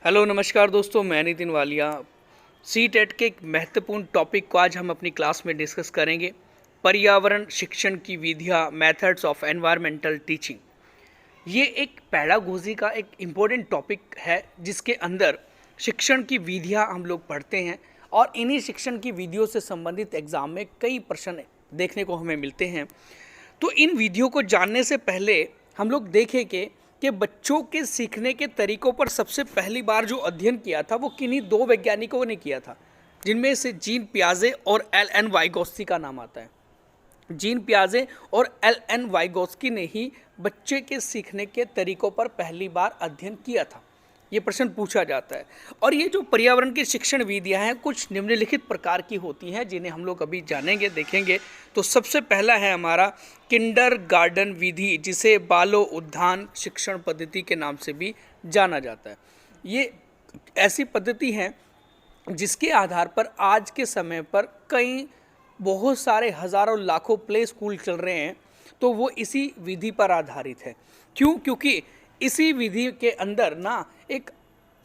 Hello नमस्कार दोस्तों, मैं नितिन वालिया। सी टेट के एक महत्वपूर्ण टॉपिक को आज हम अपनी क्लास में डिस्कस करेंगे। पर्यावरण शिक्षण की विधियाँ, मेथड्स ऑफ एनवायरमेंटल टीचिंग। ये एक पैडागोजी का एक इम्पोर्टेंट टॉपिक है जिसके अंदर शिक्षण की विधियाँ हम लोग पढ़ते हैं और इन्हीं शिक्षण की विधियों से संबंधित एग्जाम में कई प्रश्न देखने को हमें मिलते हैं। तो इन विधियों को जानने से पहले हम लोग देखें कि बच्चों के सीखने के तरीकों पर सबसे पहली बार जो अध्ययन किया था वो किन्हीं दो वैज्ञानिकों ने किया था, जिनमें से जीन पियाजे और एल एन वाइगोत्स्की का नाम आता है। जीन पियाजे और एल एन वाइगोत्स्की ने ही बच्चे के सीखने के तरीकों पर पहली बार अध्ययन किया था। ये प्रश्न पूछा जाता है। और ये जो पर्यावरण की शिक्षण विधियाँ हैं कुछ निम्नलिखित प्रकार की होती हैं जिन्हें हम लोग अभी जानेंगे, देखेंगे। तो सबसे पहला है हमारा किंडरगार्टन विधि, जिसे बालो उद्यान शिक्षण पद्धति के नाम से भी जाना जाता है। ये ऐसी पद्धति है जिसके आधार पर आज के समय पर कई बहुत सारे हज़ारों लाखों प्ले स्कूल चल रहे हैं, तो वो इसी विधि पर आधारित है। क्यों? क्योंकि इसी विधि के अंदर ना एक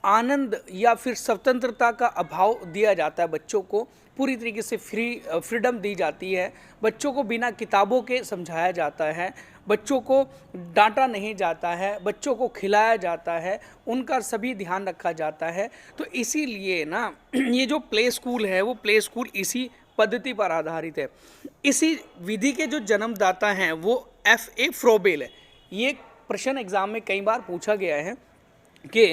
आनंद या फिर स्वतंत्रता का अभाव दिया जाता है। बच्चों को पूरी तरीके से फ्रीडम दी जाती है। बच्चों को बिना किताबों के समझाया जाता है। बच्चों को डांटा नहीं जाता है। बच्चों को खिलाया जाता है। उनका सभी ध्यान रखा जाता है। तो इसीलिए ना ये जो प्ले स्कूल है वो प्ले स्कूल इसी पद्धति पर आधारित है। इसी विधि के जो जन्मदाता हैं वो F.A. फ्रोबेल है। ये प्रश्न एग्जाम में कई बार पूछा गया है कि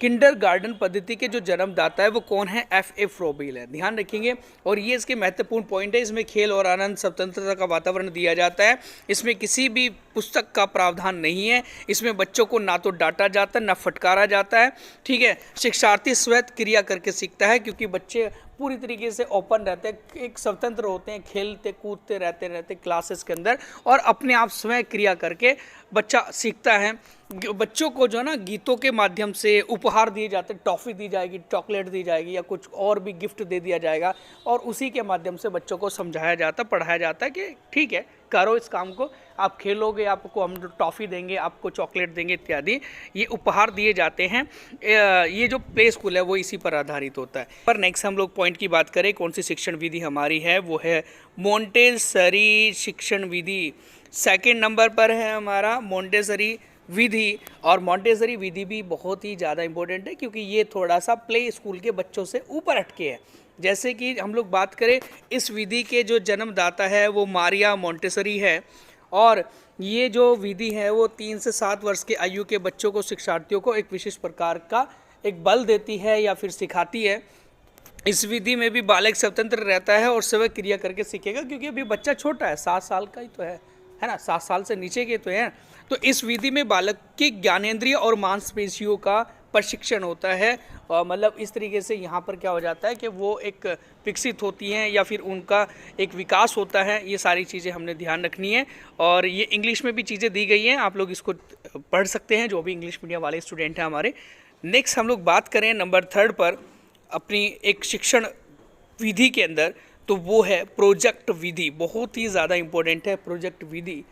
किंडरगार्टन पद्धति के जो जन्मदाता है वो कौन है? F.A. फ्रोबेल है। ध्यान रखेंगे। और ये इसके महत्वपूर्ण पॉइंट है। इसमें खेल और आनंद, स्वतंत्रता का वातावरण दिया जाता है। इसमें किसी भी पुस्तक का प्रावधान नहीं है। इसमें बच्चों को ना तो डांटा जाता है ना फटकारा जाता है। ठीक है, शिक्षार्थी स्वयं क्रिया करके सीखता है, क्योंकि बच्चे पूरी तरीके से ओपन रहते हैं, एक स्वतंत्र होते हैं, खेलते कूदते रहते क्लासेस के अंदर, और अपने आप स्वयं क्रिया करके बच्चा सीखता है। बच्चों को जो ना गीतों के माध्यम से उपहार दिए जाते हैं, टॉफ़ी दी जाएगी, चॉकलेट दी जाएगी या कुछ और भी गिफ्ट दे दिया जाएगा, और उसी के माध्यम से बच्चों को समझाया जाता, पढ़ाया जाता है कि ठीक है, करो इस काम को, आप खेलोगे, आपको हम टॉफ़ी देंगे, आपको चॉकलेट देंगे इत्यादि। ये उपहार दिए जाते हैं। ये जो प्ले स्कूल है वो इसी पर आधारित होता है। पर नेक्स्ट हम लोग पॉइंट की बात करें, कौन सी शिक्षण विधि हमारी है, वो है मोंटेसरी शिक्षण विधि। सेकंड नंबर पर है हमारा मोंटेसरी विधि। और मोंटेसरी विधि भी बहुत ही ज़्यादा इम्पोर्टेंट है, क्योंकि ये थोड़ा सा प्ले स्कूल के बच्चों से ऊपर हटके है। जैसे कि हम लोग बात करें, इस विधि के जो जन्मदाता है वो मारिया मोंटेसरी है। और ये जो विधि है वो 3 से 7 वर्ष के आयु के बच्चों को, शिक्षार्थियों को एक विशेष प्रकार का एक बल देती है या फिर सिखाती है। इस विधि में भी बालक स्वतंत्र रहता है और स्वयं क्रिया करके सीखेगा, क्योंकि अभी बच्चा छोटा है, 7 साल का ही तो है ना, 7 साल से नीचे के तो है। तो इस विधि में बालक की ज्ञानेंद्रिय और मांसपेशियों का प्रशिक्षण होता है। मतलब इस तरीके से यहाँ पर क्या हो जाता है कि वो एक विकसित होती हैं या फिर उनका एक विकास होता है। ये सारी चीज़ें हमने ध्यान रखनी है। और ये इंग्लिश में भी चीज़ें दी गई हैं, आप लोग इसको पढ़ सकते हैं, जो भी इंग्लिश मीडियम वाले स्टूडेंट हैं हमारे। नेक्स्ट हम लोग बात करें नंबर 3 पर अपनी एक शिक्षण विधि के अंदर, तो वो है प्रोजेक्ट विधि। बहुत ही ज़्यादा इम्पोर्टेंट है प्रोजेक्ट विधि।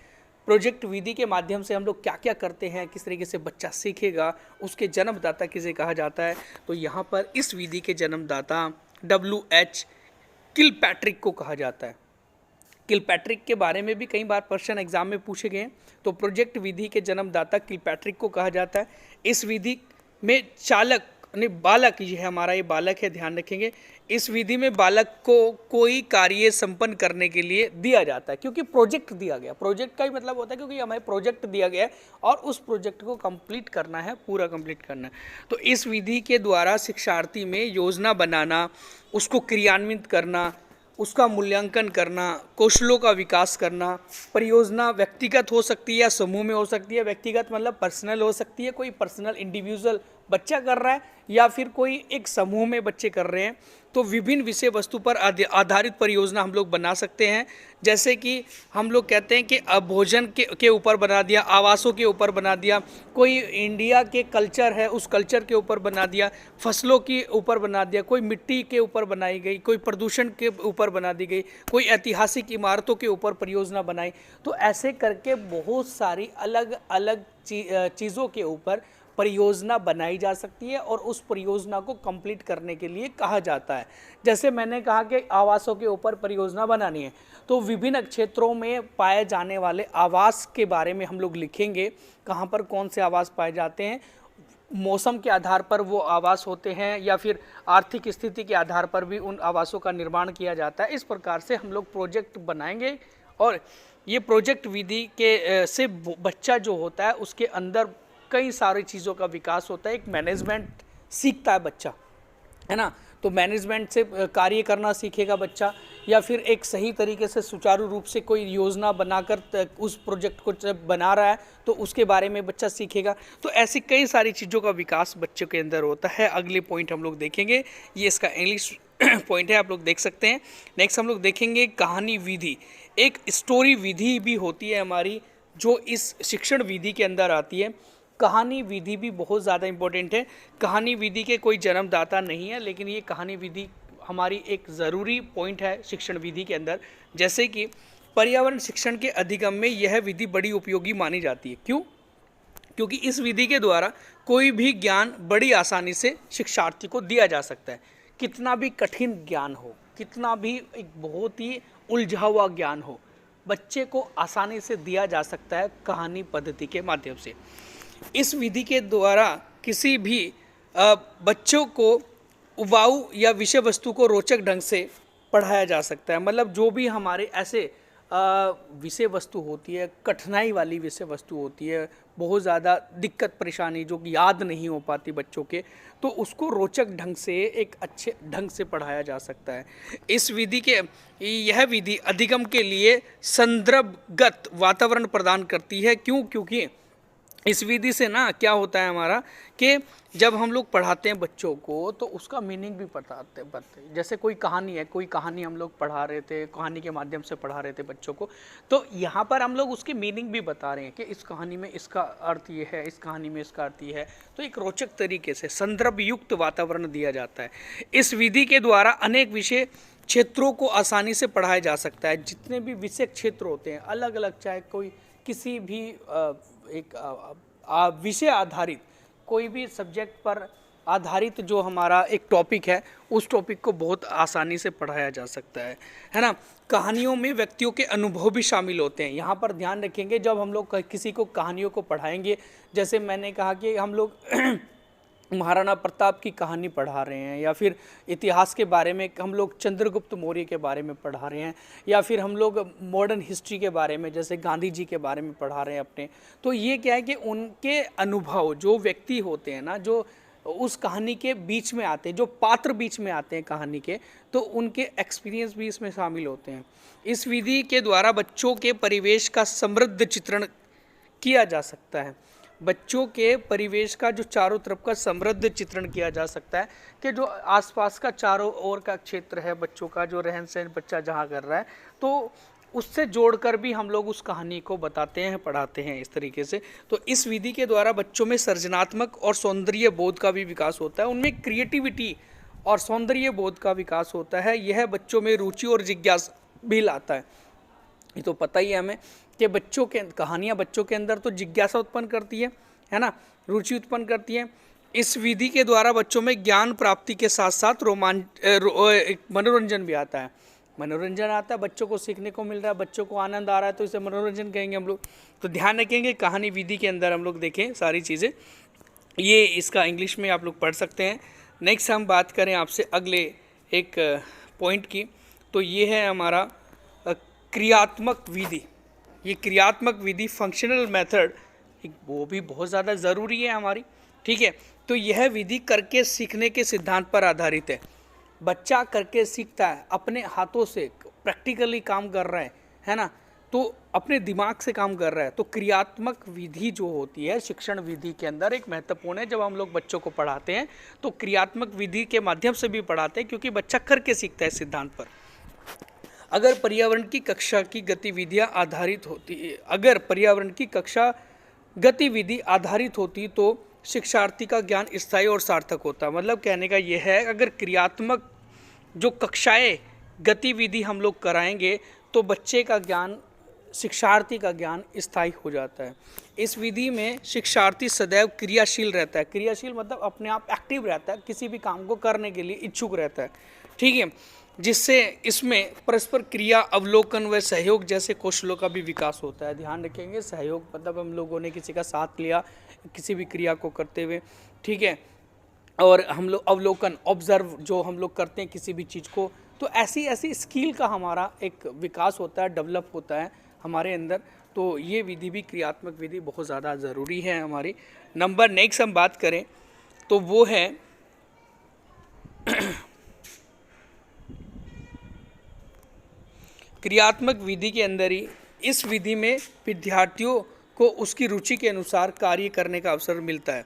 प्रोजेक्ट विधि के माध्यम से हम लोग क्या क्या करते हैं, किस तरीके से बच्चा सीखेगा, उसके जन्मदाता किसे कहा जाता है। तो यहाँ पर इस विधि के जन्मदाता W.H. किलपैट्रिक को कहा जाता है। किलपैट्रिक के बारे में भी कई बार प्रश्न एग्जाम में पूछे गए हैं। तो प्रोजेक्ट विधि के जन्मदाता किलपैट्रिक को कहा जाता है। इस विधि में बालक, ये हमारा ये बालक है, ध्यान रखेंगे। इस विधि में बालक को कोई कार्य संपन्न करने के लिए दिया जाता है, क्योंकि प्रोजेक्ट दिया गया। प्रोजेक्ट का ही मतलब होता है क्योंकि हमें प्रोजेक्ट दिया गया है और उस प्रोजेक्ट को कंप्लीट करना है, पूरा कंप्लीट करना है। तो इस विधि के द्वारा शिक्षार्थी में योजना बनाना, उसको क्रियान्वित करना, उसका मूल्यांकन करना, कौशलों का विकास करना। परियोजना व्यक्तिगत हो सकती है या समूह में हो सकती है। व्यक्तिगत मतलब पर्सनल हो सकती है, कोई पर्सनल इंडिविजुअल बच्चा कर रहा है, या फिर कोई एक समूह में बच्चे कर रहे हैं। तो विभिन्न विषय वस्तु पर आधारित परियोजना हम लोग बना सकते हैं। जैसे कि हम लोग कहते हैं कि भोजन के ऊपर बना दिया, आवासों के ऊपर बना दिया, कोई इंडिया के कल्चर है उस कल्चर के ऊपर बना दिया, फसलों के ऊपर बना दिया, कोई मिट्टी के ऊपर बनाई गई, कोई प्रदूषण के ऊपर बना दी गई, कोई ऐतिहासिक इमारतों के ऊपर परियोजना बनाई। तो ऐसे करके बहुत सारी अलग अलग चीज़ों के ऊपर परियोजना बनाई जा सकती है और उस परियोजना को कंप्लीट करने के लिए कहा जाता है। जैसे मैंने कहा कि आवासों के ऊपर परियोजना बनानी है, तो विभिन्न क्षेत्रों में पाए जाने वाले आवास के बारे में हम लोग लिखेंगे, कहाँ पर कौन से आवास पाए जाते हैं, मौसम के आधार पर वो आवास होते हैं या फिर आर्थिक स्थिति के आधार पर भी उन आवासों का निर्माण किया जाता है। इस प्रकार से हम लोग प्रोजेक्ट बनाएंगे और ये प्रोजेक्ट विधि के से बच्चा जो होता है उसके अंदर कई सारी चीज़ों का विकास होता है। एक मैनेजमेंट सीखता है बच्चा, है ना, तो मैनेजमेंट से कार्य करना सीखेगा बच्चा, या फिर एक सही तरीके से सुचारू रूप से कोई योजना बनाकर उस प्रोजेक्ट को जब बना रहा है तो उसके बारे में बच्चा सीखेगा। तो ऐसी कई सारी चीज़ों का विकास बच्चों के अंदर होता है। अगले पॉइंट हम लोग देखेंगे, ये इसका इंग्लिश पॉइंट है, आप लोग देख सकते हैं। नेक्स्ट हम लोग देखेंगे कहानी विधि। एक स्टोरी विधि भी होती है हमारी जो इस शिक्षण विधि के अंदर आती है। कहानी विधि भी बहुत ज़्यादा इम्पोर्टेंट है। कहानी विधि के कोई जन्मदाता नहीं है, लेकिन ये कहानी विधि हमारी एक ज़रूरी पॉइंट है शिक्षण विधि के अंदर। जैसे कि पर्यावरण शिक्षण के अधिगम में यह विधि बड़ी उपयोगी मानी जाती है। क्यों? क्योंकि इस विधि के द्वारा कोई भी ज्ञान बड़ी आसानी से शिक्षार्थी को दिया जा सकता है। कितना भी कठिन ज्ञान हो, कितना भी एक बहुत ही उलझा हुआ ज्ञान हो, बच्चे को आसानी से दिया जा सकता है कहानी पद्धति के माध्यम से। इस विधि के द्वारा किसी भी बच्चों को उबाऊ या विषय वस्तु को रोचक ढंग से पढ़ाया जा सकता है। मतलब जो भी हमारे ऐसे विषय वस्तु होती है, कठिनाई वाली विषय वस्तु होती है, बहुत ज़्यादा दिक्कत परेशानी जो कि याद नहीं हो पाती बच्चों के, तो उसको रोचक ढंग से एक अच्छे ढंग से पढ़ाया जा सकता है। इस विधि के यह विधि अधिगम के लिए संदर्भगत वातावरण प्रदान करती है। क्यों? क्योंकि इस विधि से ना क्या होता है हमारा कि जब हम लोग पढ़ाते हैं बच्चों को तो उसका मीनिंग भी बताते। जैसे कोई कहानी है, कोई कहानी हम लोग पढ़ा रहे थे, कहानी के माध्यम से पढ़ा रहे थे बच्चों को, तो यहाँ पर हम लोग उसकी मीनिंग भी बता रहे हैं कि इस कहानी में इसका अर्थ ये है, इस कहानी में इसका अर्थ ये है। तो एक रोचक तरीके से संदर्भ युक्त वातावरण दिया जाता है। इस विधि के द्वारा अनेक विषय क्षेत्रों को आसानी से पढ़ाया जा सकता है। जितने भी विषय क्षेत्र होते हैं अलग अलग, चाहे कोई किसी भी एक विषय आधारित कोई भी सब्जेक्ट पर आधारित जो हमारा एक टॉपिक है, उस टॉपिक को बहुत आसानी से पढ़ाया जा सकता है ना। कहानियों में व्यक्तियों के अनुभव भी शामिल होते हैं। यहाँ पर ध्यान रखेंगे जब हम लोग किसी को कहानियों को पढ़ाएंगे, जैसे मैंने कहा कि हम लोग महाराणा प्रताप की कहानी पढ़ा रहे हैं, या फिर इतिहास के बारे में हम लोग चंद्रगुप्त मौर्य के बारे में पढ़ा रहे हैं, या फिर हम लोग मॉडर्न हिस्ट्री के बारे में जैसे गांधी जी के बारे में पढ़ा रहे हैं अपने, तो ये क्या है कि उनके अनुभव जो व्यक्ति होते हैं ना, जो उस कहानी के बीच में आते हैं, जो पात्र बीच में आते हैं कहानी के, तो उनके एक्सपीरियंस भी इसमें शामिल होते हैं। इस विधि के द्वारा बच्चों के परिवेश का समृद्ध चित्रण किया जा सकता है। बच्चों के परिवेश का जो चारों तरफ का समृद्ध चित्रण किया जा सकता है कि जो आसपास का चारों ओर का क्षेत्र है, बच्चों का जो रहन सहन बच्चा जहाँ कर रहा है, तो उससे जोड़कर भी हम लोग उस कहानी को बताते हैं, पढ़ाते हैं इस तरीके से। तो इस विधि के द्वारा बच्चों में सृजनात्मक और सौंदर्य बोध का भी विकास होता है। उनमें क्रिएटिविटी और सौंदर्य बोध का विकास होता है। यह बच्चों में रुचि और जिज्ञासा भी लाता है। ये तो पता ही है हमें कि बच्चों के कहानियाँ बच्चों के अंदर तो जिज्ञासा उत्पन्न करती है ना, रुचि उत्पन्न करती है। इस विधि के द्वारा बच्चों में ज्ञान प्राप्ति के साथ साथ मनोरंजन भी आता है। मनोरंजन आता है, बच्चों को सीखने को मिल रहा है, बच्चों को आनंद आ रहा है, तो इसे मनोरंजन कहेंगे हम लोग। तो ध्यान रखेंगे कहानी विधि के अंदर हम लोग देखें सारी चीज़ें, ये इसका इंग्लिश में आप लोग पढ़ सकते हैं। नेक्स्ट हम बात करें आपसे अगले एक पॉइंट की, तो ये है हमारा क्रियात्मक विधि। ये क्रियात्मक विधि फंक्शनल मेथड वो भी बहुत ज़्यादा ज़रूरी है हमारी, ठीक है। तो यह विधि करके सीखने के सिद्धांत पर आधारित है। बच्चा करके सीखता है, अपने हाथों से प्रैक्टिकली काम कर रहा है ना, तो अपने दिमाग से काम कर रहा है। तो क्रियात्मक विधि जो होती है शिक्षण विधि के अंदर एक महत्वपूर्ण है। जब हम लोग बच्चों को पढ़ाते हैं तो क्रियात्मक विधि के माध्यम से भी पढ़ाते हैं, क्योंकि बच्चा करके सीखता है सिद्धांत पर। अगर पर्यावरण की कक्षा की गतिविधियाँ आधारित होती, अगर पर्यावरण की कक्षा गतिविधि आधारित होती तो शिक्षार्थी का ज्ञान स्थायी और सार्थक होता। मतलब कहने का यह है, अगर क्रियात्मक जो कक्षाएं गतिविधि हम लोग कराएंगे तो बच्चे का ज्ञान शिक्षार्थी का ज्ञान स्थायी हो जाता है। इस विधि में शिक्षार्थी सदैव क्रियाशील रहता है। क्रियाशील मतलब अपने आप एक्टिव रहता है, किसी भी काम को करने के लिए इच्छुक रहता है, ठीक है, जिससे इसमें परस्पर क्रिया, अवलोकन व सहयोग जैसे कौशलों का भी विकास होता है। ध्यान रखेंगे, सहयोग मतलब हम लोगों ने किसी का साथ लिया किसी भी क्रिया को करते हुए, ठीक है, और हम लोग अवलोकन, ऑब्जर्व जो हम लोग करते हैं किसी भी चीज़ को, तो ऐसी ऐसी स्किल का हमारा एक विकास होता है, डेवलप होता है हमारे अंदर। तो ये विधि भी, क्रियात्मक विधि बहुत ज़्यादा ज़रूरी है हमारी। नंबर नेक्स्ट हम बात करें तो वो है क्रियात्मक विधि के अंदर ही इस विधि में विद्यार्थियों को उसकी रुचि के अनुसार कार्य करने का अवसर मिलता है।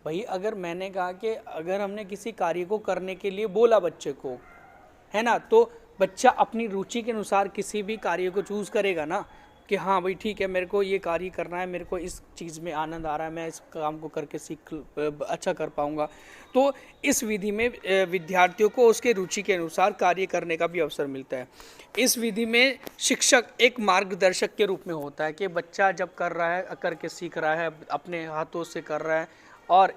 भाई अगर मैंने कहा कि अगर हमने किसी कार्य को करने के लिए बोला बच्चे को, है ना, तो बच्चा अपनी रुचि के अनुसार किसी भी कार्य को चूज़ करेगा ना, कि हाँ भाई ठीक है, मेरे को ये कार्य करना है, मेरे को इस चीज़ में आनंद आ रहा है, मैं इस काम को करके अच्छा कर पाऊँगा। तो इस विधि में विद्यार्थियों को उसके रुचि के अनुसार कार्य करने का भी अवसर मिलता है। इस विधि में शिक्षक एक मार्गदर्शक के रूप में होता है, कि बच्चा जब कर रहा है, करके सीख रहा है, अपने हाथों से कर रहा है, और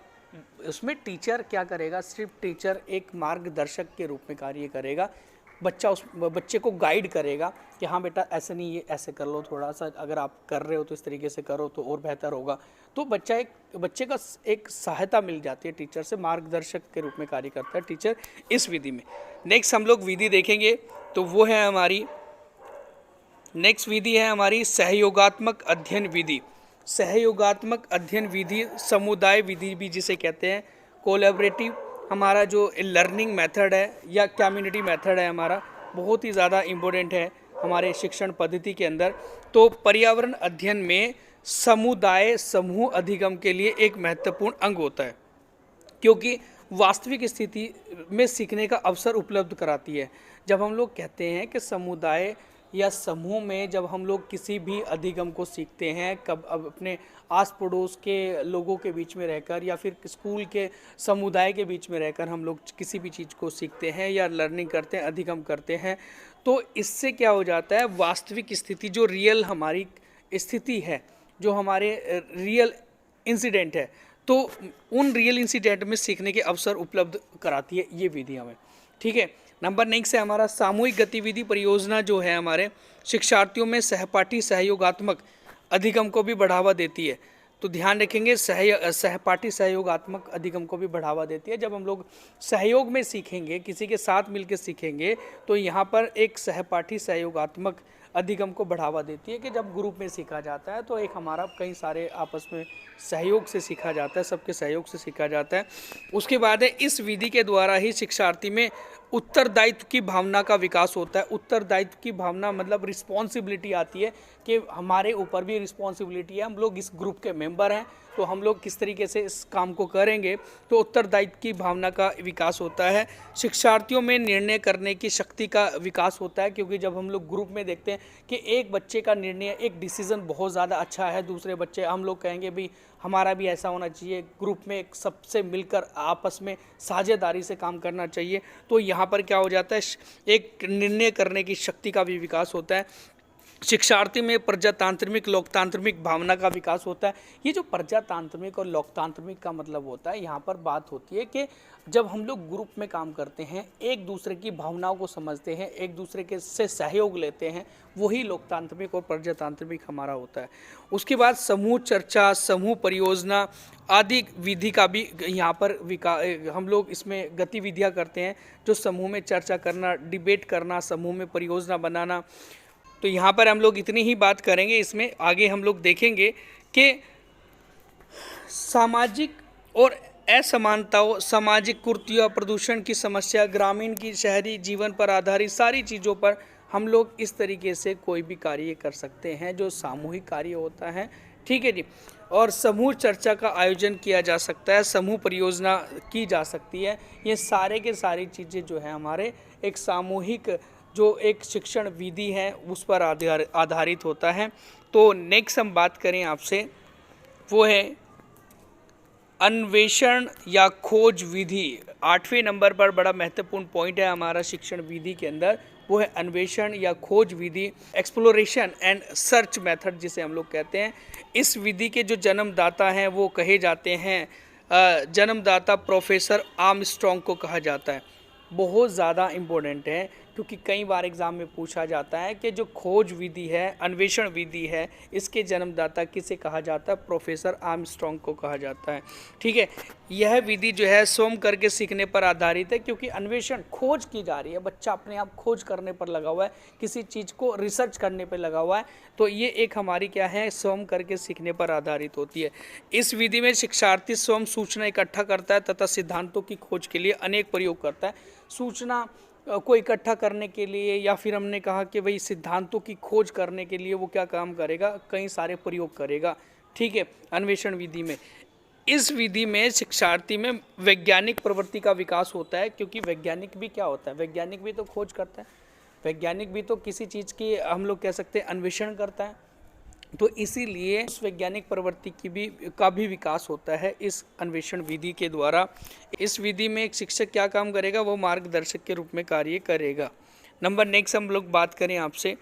उसमें टीचर क्या करेगा, सिर्फ टीचर एक मार्गदर्शक के रूप में कार्य करेगा। बच्चा उस बच्चे को गाइड करेगा कि हाँ बेटा ऐसे नहीं, ये ऐसे कर लो, थोड़ा सा अगर आप कर रहे हो तो इस तरीके से करो तो और बेहतर होगा। तो बच्चे का एक सहायता मिल जाती है, टीचर से मार्गदर्शक के रूप में कार्य करता है टीचर इस विधि में। नेक्स्ट हम लोग विधि देखेंगे तो वो है हमारी, नेक्स्ट विधि है हमारी सहयोगात्मक अध्ययन विधि। सहयोगात्मक अध्ययन विधि, समुदाय विधि भी जिसे कहते हैं, कोलैबोरेटिव हमारा जो लर्निंग मेथड है या कम्युनिटी मेथड है हमारा, बहुत ही ज़्यादा इम्पोर्टेंट है हमारे शिक्षण पद्धति के अंदर। तो पर्यावरण अध्ययन में समुदाय समूह अधिगम के लिए एक महत्वपूर्ण अंग होता है, क्योंकि वास्तविक स्थिति में सीखने का अवसर उपलब्ध कराती है। जब हम लोग कहते हैं कि समुदाय या समूह में जब हम लोग किसी भी अधिगम को सीखते हैं, कब अब अपने आस पड़ोस के लोगों के बीच में रहकर या फिर स्कूल के समुदाय के बीच में रहकर हम लोग किसी भी चीज़ को सीखते हैं या लर्निंग करते हैं, अधिगम करते हैं, तो इससे क्या हो जाता है, वास्तविक स्थिति जो रियल हमारी स्थिति है, जो हमारे रियल इंसिडेंट है, तो उन रियल इंसिडेंट में सीखने के अवसर उपलब्ध कराती है ये विधि हमें, ठीक है। नंबर नेक्स्ट है हमारा सामूहिक गतिविधि परियोजना, जो है हमारे शिक्षार्थियों में सहपाठी सहयोगात्मक अधिगम को भी बढ़ावा देती है। तो ध्यान रखेंगे, सहपाठी सहयोगात्मक अधिगम को भी बढ़ावा देती है। जब हम लोग सहयोग में सीखेंगे, किसी के साथ मिलकर सीखेंगे, तो यहाँ पर एक सहपाठी सहयोगात्मक अधिगम को बढ़ावा देती है, कि जब ग्रुप में सीखा जाता है तो एक हमारा कई सारे आपस में सहयोग से सीखा जाता है, सबके सहयोग से सीखा जाता है। उसके बाद है, इस विधि के द्वारा ही शिक्षार्थी में उत्तरदायित्व की भावना का विकास होता है। उत्तरदायित्व की भावना मतलब रिस्पॉन्सिबिलिटी आती है, कि हमारे ऊपर भी रिस्पॉन्सिबिलिटी है, हम लोग इस ग्रुप के मेंबर हैं, तो हम लोग किस तरीके से इस काम को करेंगे, तो उत्तरदायित्व की भावना का विकास होता है। शिक्षार्थियों में निर्णय करने की शक्ति का विकास होता है, क्योंकि जब हम लोग ग्रुप में देखते हैं कि एक बच्चे का निर्णय, एक डिसीज़न बहुत ज़्यादा अच्छा है, दूसरे बच्चे, हम लोग कहेंगे भी हमारा भी ऐसा होना चाहिए, ग्रुप में एक सबसे मिलकर आपस में साझेदारी से काम करना चाहिए। तो यहाँ पर क्या हो जाता है, एक निर्णय करने की शक्ति का भी विकास होता है। शिक्षार्थी में प्रजातांत्रिक लोकतांत्रिक भावना का विकास होता है। ये जो प्रजातांत्रिक और लोकतांत्रिक का मतलब होता है, यहाँ पर बात होती है कि जब हम लोग ग्रुप में काम करते हैं, एक दूसरे की भावनाओं को समझते हैं, एक दूसरे के से सहयोग लेते हैं, वही लोकतांत्रिक और प्रजातांत्रिक हमारा होता है। उसके बाद समूह चर्चा, समूह परियोजना आदि विधि का भी यहाँ पर हम लोग इसमें गतिविधियाँ करते हैं, जो समूह में चर्चा करना, डिबेट करना, समूह में परियोजना बनाना। तो यहाँ पर हम लोग इतनी ही बात करेंगे। इसमें आगे हम लोग देखेंगे कि सामाजिक और असमानताओं, सामाजिक कुरीतियों, प्रदूषण की समस्या, ग्रामीण की शहरी जीवन पर आधारित सारी चीज़ों पर हम लोग इस तरीके से कोई भी कार्य कर सकते हैं, जो सामूहिक कार्य होता है, ठीक है जी। और समूह चर्चा का आयोजन किया जा सकता है, समूह परियोजना की जा सकती है। ये सारे के सारी चीज़ें जो है हमारे एक सामूहिक जो एक शिक्षण विधि है उस पर आधारित होता है। तो नेक्स्ट हम बात करें आपसे, वो है अन्वेषण या खोज विधि। 8वें नंबर पर बड़ा महत्वपूर्ण पॉइंट है हमारा शिक्षण विधि के अंदर, वो है अन्वेषण या खोज विधि, एक्सप्लोरेशन एंड सर्च मेथड जिसे हम लोग कहते हैं। इस विधि के जो जन्मदाता हैं वो कहे जाते हैं, जन्मदाता प्रोफेसर आर्मस्ट्रॉन्ग को कहा जाता है। बहुत ज़्यादा इम्पोर्टेंट है क्योंकि कई बार एग्ज़ाम में पूछा जाता है कि जो खोज विधि है, अन्वेषण विधि है, इसके जन्मदाता किसे कहा जाता है? प्रोफेसर आर्मस्ट्रॉन्ग को कहा जाता है। ठीक है, यह विधि जो है स्वयं करके सीखने पर आधारित है, क्योंकि अन्वेषण खोज की जा रही है, बच्चा अपने आप खोज करने पर लगा हुआ है, किसी चीज़ को रिसर्च करने पर लगा हुआ है, तो ये एक हमारी क्या है, स्वयं करके सीखने पर आधारित होती है। इस विधि में शिक्षार्थी स्वयं सूचना इकट्ठा करता है तथा सिद्धांतों की खोज के लिए अनेक प्रयोग करता है। सूचना को इकट्ठा करने के लिए, या फिर हमने कहा कि भाई सिद्धांतों की खोज करने के लिए वो क्या काम करेगा, कई सारे प्रयोग करेगा। ठीक है, अन्वेषण विधि में, इस विधि में शिक्षार्थी में वैज्ञानिक प्रवृत्ति का विकास होता है, क्योंकि वैज्ञानिक भी क्या होता है, वैज्ञानिक भी तो खोज करता है, वैज्ञानिक भी तो किसी चीज़ की हम लोग कह सकते हैं अन्वेषण करता है। तो इसीलिए उस वैज्ञानिक प्रवृत्ति का भी विकास होता है इस अन्वेषण विधि के द्वारा। इस विधि में एक शिक्षक क्या काम करेगा, वो मार्गदर्शक के रूप में कार्य करेगा। नंबर नेक्स्ट हम लोग बात करें आपसे,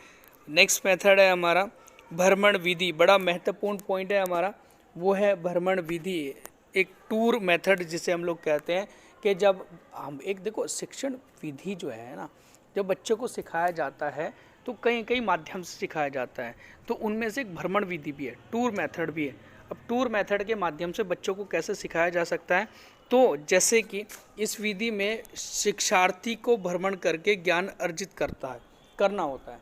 नेक्स्ट मेथड है हमारा भ्रमण विधि। बड़ा महत्वपूर्ण पॉइंट है हमारा, वो है भ्रमण विधि, एक टूर मेथड जिसे हम लोग कहते हैं। कि जब हम एक देखो शिक्षण विधि जो है ना, जब बच्चों को सिखाया जाता है तो कई कई माध्यम से सिखाया जाता है, तो उनमें से एक भ्रमण विधि भी है, टूर मेथड भी है। अब टूर मेथड के माध्यम से बच्चों को कैसे सिखाया जा सकता है, तो जैसे कि इस विधि में शिक्षार्थी को भ्रमण करके ज्ञान अर्जित करना होता है।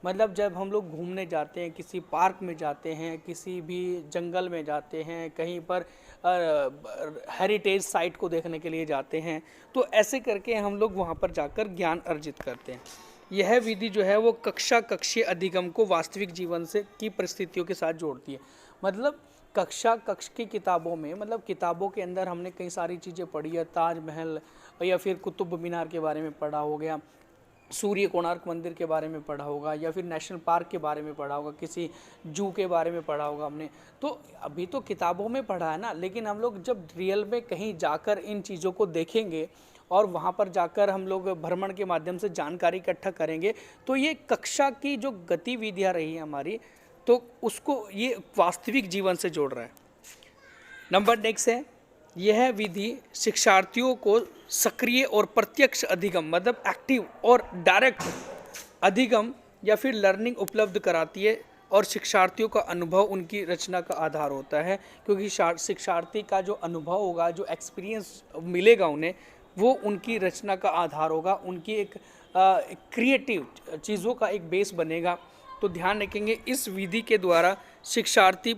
मतलब जब हम लोग घूमने जाते हैं, किसी पार्क में जाते हैं, किसी भी जंगल में जाते हैं, कहीं पर हेरिटेज साइट को देखने के लिए जाते हैं, तो ऐसे करके हम लोग वहाँ पर जाकर ज्ञान अर्जित करते हैं। यह विधि जो है वो कक्षीय अधिगम को वास्तविक जीवन से की परिस्थितियों के साथ जोड़ती है। मतलब कक्ष की किताबों में, मतलब किताबों के अंदर हमने कई सारी चीज़ें पढ़ी है, ताजमहल या फिर कुतुब मीनार के बारे में पढ़ा हो गया, सूर्य कोणार्क मंदिर के बारे में पढ़ा होगा, या फिर नेशनल पार्क के बारे में पढ़ा होगा, किसी जू के बारे में पढ़ा होगा हमने। तो अभी तो किताबों में पढ़ा है ना, लेकिन हम लोग जब रियल में कहीं जाकर इन चीज़ों को देखेंगे और वहाँ पर जाकर हम लोग भ्रमण के माध्यम से जानकारी इकट्ठा करेंगे, तो ये कक्षा की जो गतिविधियाँ रही हैं हमारी, तो उसको ये वास्तविक जीवन से जोड़ रहा है। नंबर नेक्स्ट है, यह विधि शिक्षार्थियों को सक्रिय और प्रत्यक्ष अधिगम, मतलब एक्टिव और डायरेक्ट अधिगम या फिर लर्निंग उपलब्ध कराती है, और शिक्षार्थियों का अनुभव उनकी रचना का आधार होता है। क्योंकि शिक्षार्थी का जो अनुभव होगा, जो एक्सपीरियंस मिलेगा उन्हें, वो उनकी रचना का आधार होगा, उनकी एक क्रिएटिव चीज़ों का एक बेस बनेगा। तो ध्यान रखेंगे, इस विधि के द्वारा शिक्षार्थी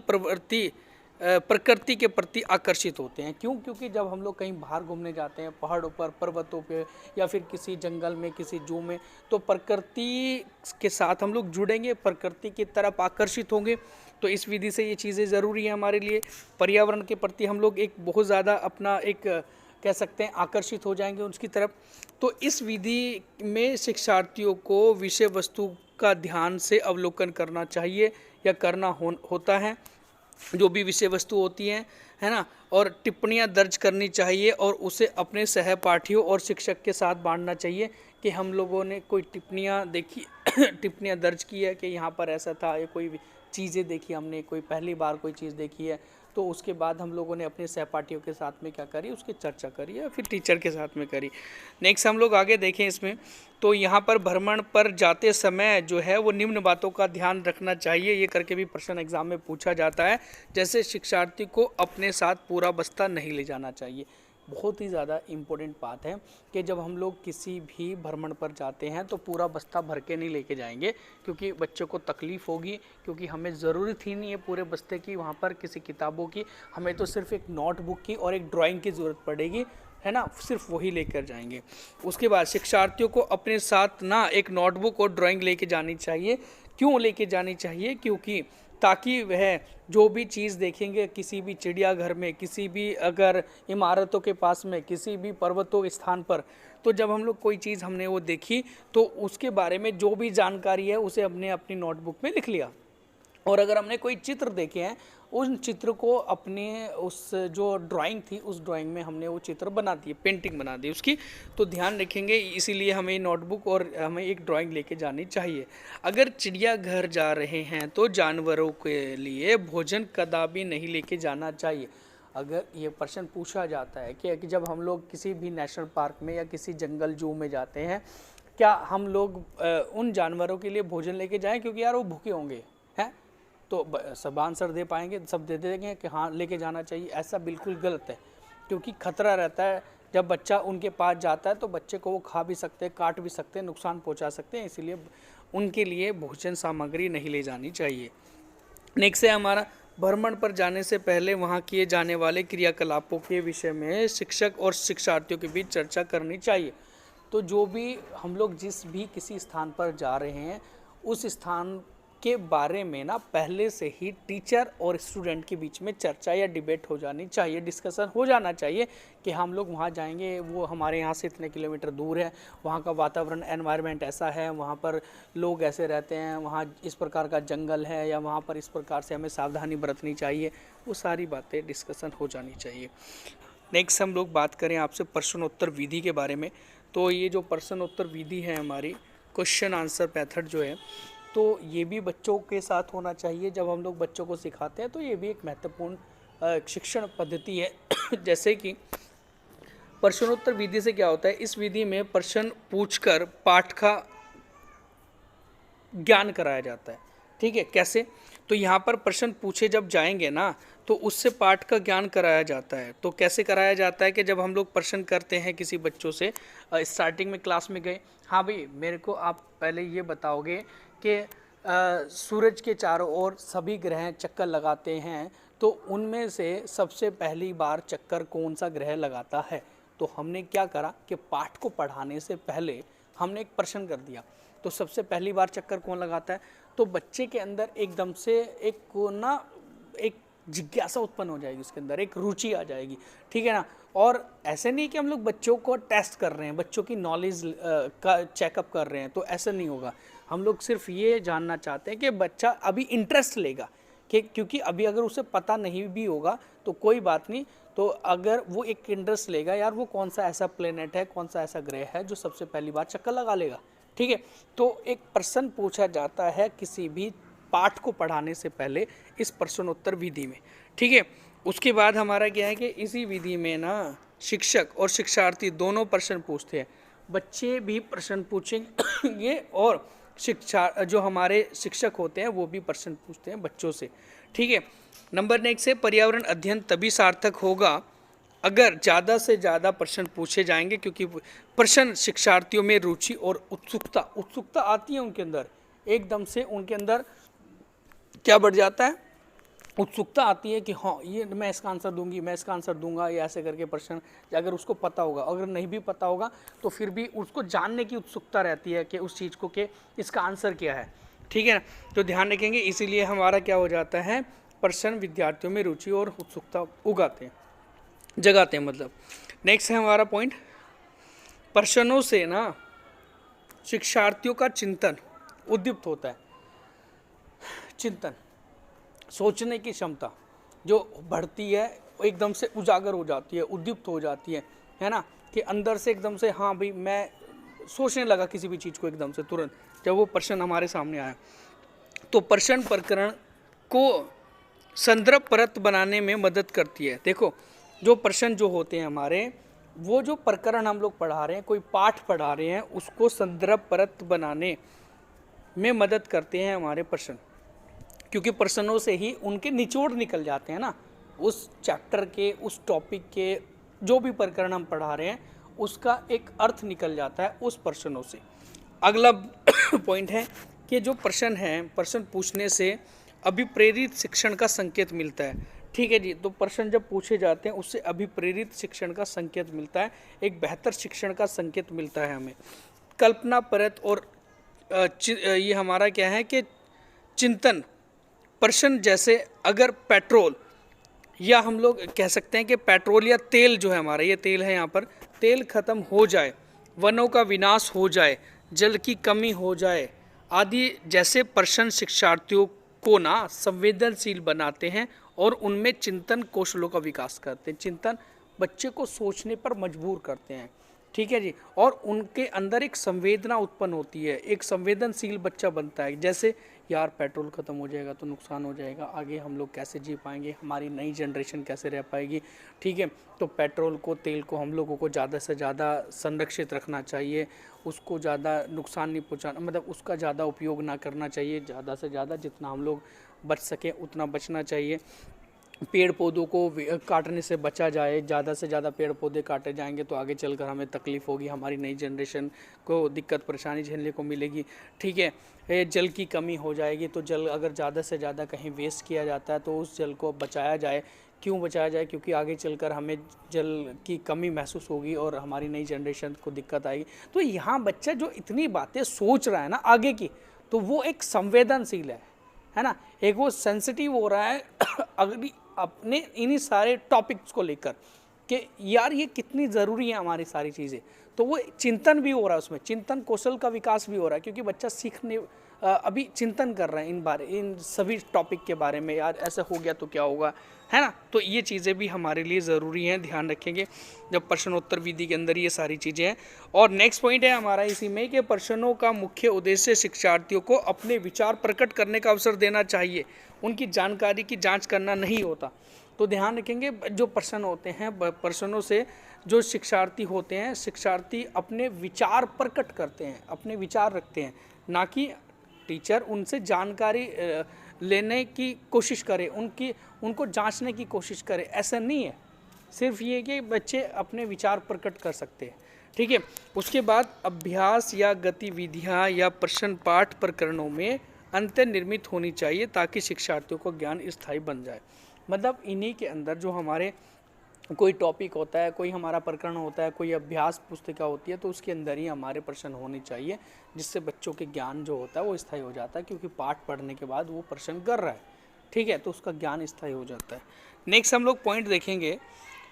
प्रकृति के प्रति आकर्षित होते हैं। क्यों? क्योंकि जब हम लोग कहीं बाहर घूमने जाते हैं, पहाड़ों पर, पर्वतों पे, या फिर किसी जंगल में, किसी जू में, तो प्रकृति के साथ हम लोग जुड़ेंगे, प्रकृति की तरफ आकर्षित होंगे। तो इस विधि से ये चीज़ें ज़रूरी हैं हमारे लिए। पर्यावरण के प्रति हम लोग एक बहुत ज़्यादा अपना एक कह सकते हैं आकर्षित हो जाएंगे उसकी तरफ। तो इस विधि में शिक्षार्थियों को विषय वस्तु का ध्यान से अवलोकन करना चाहिए या करना होता है, जो भी विषय वस्तु होती हैं, है ना, और टिप्पणियां दर्ज करनी चाहिए और उसे अपने सहपाठियों और शिक्षक के साथ बांटना चाहिए कि हम लोगों ने कोई टिप्पणियां देखी टिप्पणियां दर्ज की है कि यहाँ पर ऐसा था, या कोई चीज़ें देखी हमने, कोई पहली बार कोई चीज़ देखी है, तो उसके बाद हम लोगों ने अपने सहपाठियों के साथ में क्या करी, उसकी चर्चा करी या फिर टीचर के साथ में करी। नेक्स्ट हम लोग आगे देखें इसमें, तो यहाँ पर भ्रमण पर जाते समय जो है वो निम्न बातों का ध्यान रखना चाहिए, ये करके भी प्रश्न एग्जाम में पूछा जाता है। जैसे शिक्षार्थी को अपने साथ पूरा बस्ता नहीं ले जाना चाहिए। बहुत ही ज़्यादा इम्पोर्टेंट बात है कि जब हम लोग किसी भी भ्रमण पर जाते हैं तो पूरा बस्ता भर के नहीं लेके जाएंगे, क्योंकि बच्चों को तकलीफ़ होगी, क्योंकि हमें ज़रूरत ही नहीं है पूरे बस्ते की वहाँ पर किसी किताबों की, हमें तो सिर्फ एक नोटबुक की और एक ड्राइंग की ज़रूरत पड़ेगी, है ना, सिर्फ वही लेकर जाएंगे। उसके बाद शिक्षार्थियों को अपने साथ ना एक नोटबुक और ड्राइंग लेके जानी चाहिए। क्यों लेके जानी चाहिए? क्योंकि ताकि वह जो भी चीज़ देखेंगे किसी भी चिड़ियाघर में, किसी भी अगर इमारतों के पास में, किसी भी पर्वतों के स्थान पर, तो जब हम लोग कोई चीज़ हमने वो देखी तो उसके बारे में जो भी जानकारी है उसे हमने अपनी नोटबुक में लिख लिया। और अगर हमने कोई चित्र देखे हैं उन चित्र को अपने उस जो ड्राइंग थी उस ड्राइंग में हमने वो चित्र बना दिए, पेंटिंग बना दी उसकी। तो ध्यान रखेंगे, इसीलिए हमें नोटबुक और हमें एक ड्राइंग लेके जानी चाहिए। अगर चिड़ियाघर जा रहे हैं तो जानवरों के लिए भोजन कदापि नहीं लेके जाना चाहिए। अगर ये प्रश्न पूछा जाता है कि जब हम लोग किसी भी नेशनल पार्क में या किसी जंगल जू में जाते हैं, क्या हम लोग उन जानवरों के लिए भोजन लेके जाएं, क्योंकि यार वो भूखे होंगे हैं, तो सब आंसर दे पाएंगे, सब दे देंगे कि हाँ लेके जाना चाहिए। ऐसा बिल्कुल गलत है, क्योंकि खतरा रहता है। जब बच्चा उनके पास जाता है तो बच्चे को वो खा भी सकते हैं, काट भी सकते हैं, नुकसान पहुंचा सकते हैं, इसीलिए उनके लिए भोजन सामग्री नहीं ले जानी चाहिए। नेक्स्ट है हमारा, भ्रमण पर जाने से पहले वहाँ किए जाने वाले क्रियाकलापों के विषय में शिक्षक और शिक्षार्थियों के बीच चर्चा करनी चाहिए। तो जो भी हम लोग जिस भी किसी स्थान पर जा रहे हैं उस स्थान के बारे में ना पहले से ही टीचर और स्टूडेंट के बीच में चर्चा या डिबेट हो जानी चाहिए, डिस्कशन हो जाना चाहिए कि हम लोग वहाँ जाएंगे, वो हमारे यहाँ से इतने किलोमीटर दूर है, वहाँ का वातावरण एनवायरनमेंट ऐसा है, वहाँ पर लोग ऐसे रहते हैं, वहाँ इस प्रकार का जंगल है, या वहाँ पर इस प्रकार से हमें सावधानी बरतनी चाहिए, वो सारी बातें डिस्कशन हो जानी चाहिए। नेक्स्ट हम लोग बात करें आपसे प्रश्नोत्तर विधि के बारे में। तो ये जो प्रश्नोत्तर विधि है हमारी, क्वेश्चन आंसर मेथड जो है, तो ये भी बच्चों के साथ होना चाहिए। जब हम लोग बच्चों को सिखाते हैं तो ये भी एक महत्वपूर्ण शिक्षण पद्धति है। जैसे कि प्रश्नोत्तर विधि से क्या होता है, इस विधि में प्रश्न पूछकर पाठ का ज्ञान कराया जाता है। ठीक है, कैसे? तो यहाँ पर प्रश्न पूछे जब जाएंगे ना तो उससे पाठ का ज्ञान कराया जाता है। तो कैसे कराया जाता है कि जब हम लोग प्रश्न करते हैं किसी बच्चों से, स्टार्टिंग में क्लास में गए, हाँ भाई मेरे को आप पहले ये बताओगे कि सूरज के चारों ओर सभी ग्रह चक्कर लगाते हैं, तो उनमें से सबसे पहली बार चक्कर कौन सा ग्रह लगाता है। तो हमने क्या करा कि पाठ को पढ़ाने से पहले हमने एक प्रश्न कर दिया, तो सबसे पहली बार चक्कर कौन लगाता है। तो बच्चे के अंदर एकदम से एक जिज्ञासा उत्पन्न हो जाएगी, उसके अंदर एक रुचि आ जाएगी। ठीक है ना। और ऐसे नहीं कि हम लोग बच्चों को टेस्ट कर रहे हैं, बच्चों की नॉलेज का चेकअप कर रहे हैं, तो ऐसा नहीं होगा। हम लोग सिर्फ ये जानना चाहते हैं कि बच्चा अभी इंटरेस्ट लेगा, कि क्योंकि अभी अगर उसे पता नहीं भी होगा तो कोई बात नहीं, तो अगर वो एक इंटरेस्ट लेगा, यार वो कौन सा ऐसा प्लेनेट है, कौन सा ऐसा ग्रह है जो सबसे पहली बार चक्कर लगा लेगा। ठीक है, तो एक प्रश्न पूछा जाता है किसी भी पाठ को पढ़ाने से पहले इस प्रश्नोत्तर विधि में। ठीक है, उसके बाद हमारा क्या है कि इसी विधि में ना शिक्षक और शिक्षार्थी दोनों प्रश्न पूछते हैं, बच्चे भी प्रश्न पूछेंगे और जो हमारे शिक्षक होते हैं वो भी प्रश्न पूछते हैं बच्चों से। ठीक है, नंबर नेक्स्ट है, पर्यावरण अध्ययन तभी सार्थक होगा अगर ज़्यादा से ज़्यादा प्रश्न पूछे जाएंगे, क्योंकि प्रश्न शिक्षार्थियों में रुचि और उत्सुकता आती है उनके अंदर, एकदम से उनके अंदर क्या बढ़ जाता है, उत्सुकता आती है कि हाँ ये मैं इसका आंसर दूंगी, मैं इसका आंसर दूंगा, ये ऐसे करके प्रश्न अगर उसको पता होगा, अगर नहीं भी पता होगा तो फिर भी उसको जानने की उत्सुकता रहती है कि उस चीज़ को कि इसका आंसर क्या है। ठीक है ना, तो ध्यान रखेंगे, इसीलिए हमारा क्या हो जाता है, प्रश्न विद्यार्थियों में रुचि और उत्सुकता जगाते हैं मतलब। नेक्स्ट है हमारा पॉइंट, प्रश्नों से ना शिक्षार्थियों का चिंतन उद्दीप्त होता है। चिंतन, सोचने की क्षमता जो बढ़ती है, एकदम से उजागर हो जाती है, उद्दीप्त हो जाती है ना, कि अंदर से एकदम से हाँ भाई मैं सोचने लगा किसी भी चीज़ को एकदम से तुरंत, जब वो प्रश्न हमारे सामने आया। तो प्रश्न प्रकरण को संदर्भ परत बनाने में मदद करती है। देखो जो प्रश्न जो होते हैं हमारे, वो जो प्रकरण हम लोग पढ़ा रहे हैं, कोई पाठ पढ़ा रहे हैं, उसको संदर्भ परत बनाने में मदद करते हैं हमारे प्रश्न, क्योंकि प्रश्नों से ही उनके निचोड़ निकल जाते हैं ना, उस चैप्टर के, उस टॉपिक के, जो भी प्रकरण हम पढ़ा रहे हैं उसका एक अर्थ निकल जाता है उस प्रश्नों से। अगला पॉइंट है कि जो प्रश्न है, प्रश्न पूछने से अभिप्रेरित शिक्षण का संकेत मिलता है। ठीक है जी, तो प्रश्न जब पूछे जाते हैं उससे अभिप्रेरित शिक्षण का संकेत मिलता है, एक बेहतर शिक्षण का संकेत मिलता है हमें। कल्पना परत और ये हमारा क्या है कि चिंतन प्रश्न, जैसे अगर पेट्रोल, या हम लोग कह सकते हैं कि पेट्रोल या तेल जो है हमारा, ये तेल है यहाँ पर, तेल खत्म हो जाए, वनों का विनाश हो जाए, जल की कमी हो जाए आदि जैसे प्रश्न शिक्षार्थियों को ना संवेदनशील बनाते हैं और उनमें चिंतन कौशलों का विकास करते हैं। चिंतन बच्चे को सोचने पर मजबूर करते हैं, ठीक है जी। और उनके अंदर एक संवेदना उत्पन्न होती है, एक संवेदनशील बच्चा बनता है। जैसे यार पेट्रोल ख़त्म हो जाएगा तो नुकसान हो जाएगा, आगे हम लोग कैसे जी पाएंगे, हमारी नई जनरेशन कैसे रह पाएगी, ठीक है। तो पेट्रोल को, तेल को हम लोगों को ज़्यादा से ज़्यादा संरक्षित रखना चाहिए, उसको ज़्यादा नुकसान नहीं पहुँचाना, मतलब उसका ज़्यादा उपयोग ना करना चाहिए, ज़्यादा से ज़्यादा जितना हम लोग बच सकें उतना बचना चाहिए। पेड़ पौधों को काटने से बचा जाए, ज़्यादा से ज़्यादा पेड़ पौधे काटे जाएंगे तो आगे चलकर हमें तकलीफ़ होगी, हमारी नई जनरेशन को दिक्कत परेशानी झेलने को मिलेगी, ठीक है। जल की कमी हो जाएगी, तो जल अगर ज़्यादा से ज़्यादा कहीं वेस्ट किया जाता है तो उस जल को बचाया जाए। क्यों बचाया जाए? क्योंकि आगे चलकर हमें जल की कमी महसूस होगी और हमारी नई जनरेशन को दिक्कत आएगी। तो यहाँ बच्चा जो इतनी बातें सोच रहा है ना आगे की, तो वो एक संवेदनशील है ना, एक वो सेंसिटिव हो रहा है अगली अपने इन्हीं सारे टॉपिक्स को लेकर कि यार ये कितनी ज़रूरी है हमारी सारी चीज़ें। तो वो चिंतन भी हो रहा है, उसमें चिंतन कौशल का विकास भी हो रहा है, क्योंकि बच्चा सीखने अभी चिंतन कर रहा है इन सभी टॉपिक के बारे में, यार ऐसा हो गया तो क्या होगा, है ना। तो ये चीज़ें भी हमारे लिए ज़रूरी हैं, ध्यान रखेंगे जब प्रश्नोत्तर विधि के अंदर ये सारी चीज़ें हैं। और नेक्स्ट पॉइंट है हमारा इसी में कि प्रश्नों का मुख्य उद्देश्य शिक्षार्थियों को अपने विचार प्रकट करने का अवसर देना चाहिए, उनकी जानकारी की जांच करना नहीं होता। तो ध्यान रखेंगे जो प्रश्न होते हैं, प्रश्नों से जो शिक्षार्थी होते हैं, शिक्षार्थी अपने विचार प्रकट करते हैं, अपने विचार रखते हैं, ना कि टीचर उनसे जानकारी लेने की कोशिश करे, उनको जांचने की कोशिश करे, ऐसा नहीं है। सिर्फ ये कि बच्चे अपने विचार प्रकट कर सकते हैं, ठीक है। उसके बाद अभ्यास या गतिविधियां या प्रश्न पाठ प्रकरणों में अंतर्निर्मित होनी चाहिए ताकि शिक्षार्थियों को ज्ञान स्थायी बन जाए। मतलब इन्हीं के अंदर जो हमारे कोई टॉपिक होता है, कोई हमारा प्रकरण होता है, कोई अभ्यास पुस्तिका होती है, तो उसके अंदर ही हमारे प्रश्न होने चाहिए, जिससे बच्चों के ज्ञान जो होता है वो स्थायी हो जाता है, क्योंकि पाठ पढ़ने के बाद वो प्रश्न कर रहा है, ठीक है, तो उसका ज्ञान स्थायी हो जाता है। नेक्स्ट हम लोग पॉइंट देखेंगे,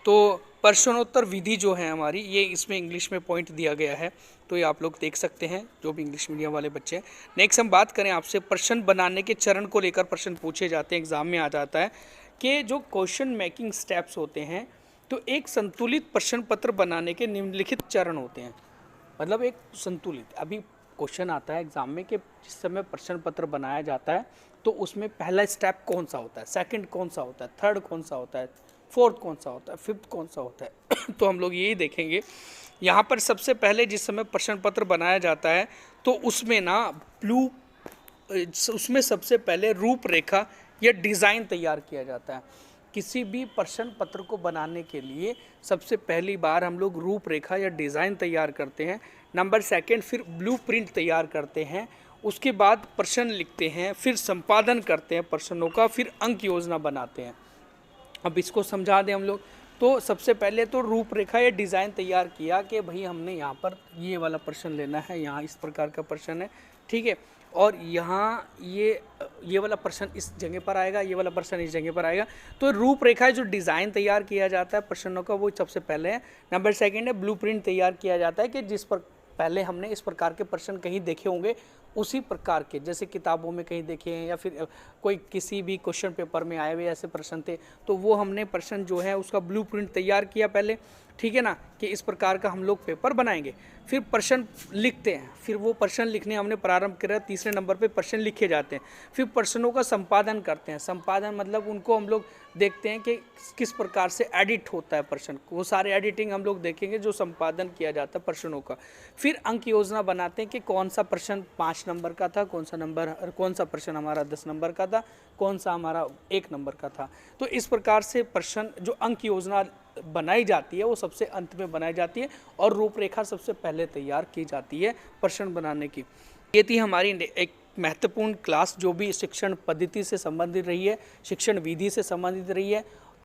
तो प्रश्नोत्तर विधि जो है हमारी, ये इसमें इंग्लिश में पॉइंट दिया गया है, तो ये आप लोग देख सकते हैं जो भी इंग्लिश मीडियम वाले बच्चे हैं। नेक्स्ट हम बात करें आपसे, प्रश्न बनाने के चरण को लेकर प्रश्न पूछे जाते हैं, एग्जाम में आ जाता है कि जो क्वेश्चन मेकिंग स्टेप्स होते हैं, तो एक संतुलित प्रश्न पत्र बनाने के निम्नलिखित चरण होते हैं। मतलब एक संतुलित, अभी क्वेश्चन आता है एग्जाम में कि जिस समय प्रश्न पत्र बनाया जाता है तो उसमें पहला स्टेप कौन सा होता है, सेकंड कौन सा होता है, थर्ड कौन सा होता है, फोर्थ कौन सा होता है, फिफ्थ कौन सा होता है तो हम लोग यही देखेंगे यहाँ पर। सबसे पहले जिस समय प्रश्न पत्र बनाया जाता है तो उसमें ना उसमें सबसे पहले रूपरेखा या डिज़ाइन तैयार किया जाता है। किसी भी प्रश्न पत्र को बनाने के लिए सबसे पहली बार हम लोग रूपरेखा या डिज़ाइन तैयार करते हैं। नंबर सेकंड, फिर ब्लूप्रिंट तैयार करते हैं, उसके बाद प्रश्न लिखते हैं, फिर संपादन करते हैं प्रश्नों का, फिर अंक योजना बनाते हैं। अब इसको समझा दें हम लोग, तो सबसे पहले तो रूपरेखा या डिज़ाइन तैयार किया कि भाई हमने यहाँ पर ये वाला प्रश्न लेना है, यहाँ इस प्रकार का प्रश्न है, ठीक है, और यहाँ ये वाला प्रश्न इस जगह पर आएगा, ये वाला प्रश्न इस जगह पर आएगा। तो रूपरेखा जो डिज़ाइन तैयार किया जाता है प्रश्नों का, वो सबसे पहले है। नंबर सेकंड है ब्लूप्रिंट तैयार किया जाता है कि जिस पर पहले हमने इस प्रकार के प्रश्न कहीं देखे होंगे, उसी प्रकार के, जैसे किताबों में कहीं देखे हैं या फिर कोई किसी भी क्वेश्चन पेपर में आए हुए ऐसे प्रश्न थे, तो वो हमने प्रश्न जो है उसका ब्लूप्रिंट तैयार किया पहले, ठीक है ना, कि इस प्रकार का हम लोग पेपर बनाएंगे। फिर प्रश्न लिखते हैं, फिर वो प्रश्न लिखने हमने प्रारंभ करा, तीसरे नंबर पे प्रश्न लिखे जाते हैं। फिर प्रश्नों का संपादन करते हैं। संपादन मतलब उनको हम लोग देखते हैं कि किस प्रकार से एडिट होता है प्रश्न, वो सारे एडिटिंग हम लोग देखेंगे जो संपादन किया जाता है प्रश्नों का। फिर अंक योजना बनाते हैं कि कौन सा प्रश्न 5 नंबर का था, कौन सा प्रश्न हमारा 10 नंबर का था, कौन सा हमारा 1 नंबर का था। तो इस प्रकार से प्रश्न जो अंक योजना बनाई जाती है वो सबसे अंत में बनाई जाती है, और रूपरेखा सबसे पहले तैयार की जाती है प्रश्न बनाने की। ये थी हमारी एक महत्वपूर्ण क्लास जो भी शिक्षण पद्धति से संबंधित रही है, शिक्षण विधि से संबंधित रही है,